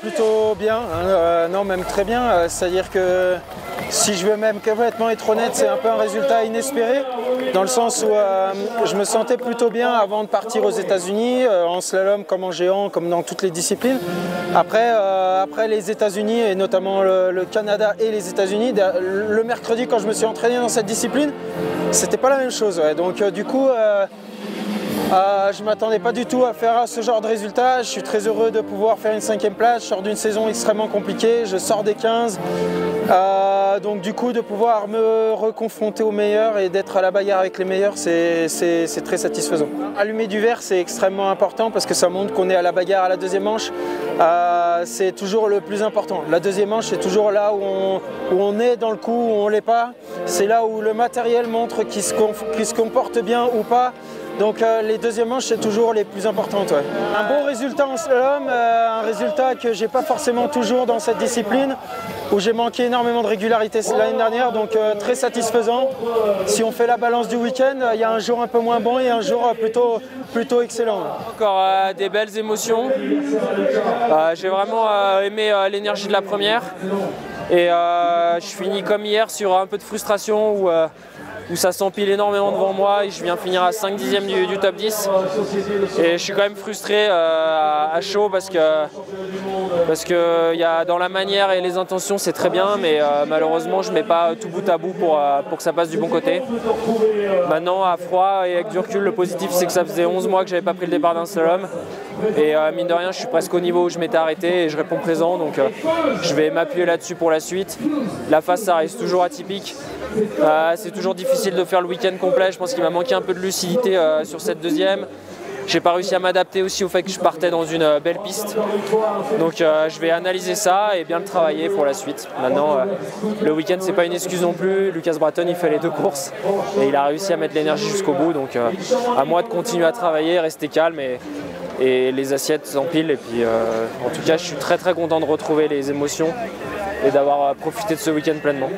Plutôt bien, hein, non même très bien, c'est-à-dire que si je veux même complètement être honnête, c'est un peu un résultat inespéré, dans le sens où je me sentais plutôt bien avant de partir aux États-Unis, en slalom comme en géant, comme dans toutes les disciplines. Après les États-Unis et notamment le Canada et les États-Unis, le mercredi quand je me suis entraîné dans cette discipline, c'était pas la même chose. Ouais. Donc du coup, je ne m'attendais pas du tout à faire ce genre de résultat. Je suis très heureux de pouvoir faire une 5e place. Je sors d'une saison extrêmement compliquée. Je sors des 15. Donc du coup, de pouvoir me reconfronter aux meilleurs et d'être à la bagarre avec les meilleurs, c'est très satisfaisant. Allumer du verre, c'est extrêmement important parce que ça montre qu'on est à la bagarre à la deuxième manche. C'est toujours le plus important. La deuxième manche, c'est toujours là où on est dans le coup, où on ne l'est pas. C'est là où le matériel montre qu'il se comporte bien ou pas. Donc les deuxièmes manches, c'est toujours les plus importantes. Ouais. Un bon résultat en slalom, un résultat que j'ai pas forcément toujours dans cette discipline, où j'ai manqué énormément de régularité l'année dernière, donc très satisfaisant. Si on fait la balance du week-end, il y a un jour un peu moins bon et un jour plutôt excellent. Encore des belles émotions. J'ai vraiment aimé l'énergie de la première. Et je finis comme hier sur un peu de frustration où ça s'empile énormément devant moi et je viens finir à 5/10 du top 10. Et je suis quand même frustré à chaud parce que y a, dans la manière et les intentions c'est très bien, mais malheureusement je ne mets pas tout bout à bout pour que ça passe du bon côté. Maintenant à froid et avec du recul, le positif c'est que ça faisait 11 mois que je n'avais pas pris le départ d'un slalom. Et mine de rien, je suis presque au niveau où je m'étais arrêté et je réponds présent, donc je vais m'appuyer là-dessus pour la suite. La phase, ça reste toujours atypique. C'est toujours difficile de faire le week-end complet. Je pense qu'il m'a manqué un peu de lucidité sur cette deuxième. J'ai pas réussi à m'adapter aussi au fait que je partais dans une belle piste. Donc je vais analyser ça et bien le travailler pour la suite. Maintenant, le week-end, c'est pas une excuse non plus. Lucas Bratton, il fait les 2 courses et il a réussi à mettre l'énergie jusqu'au bout. Donc à moi de continuer à travailler, rester calme et les assiettes s'empilent. Et puis en tout cas, je suis très content de retrouver les émotions et d'avoir profité de ce week-end pleinement.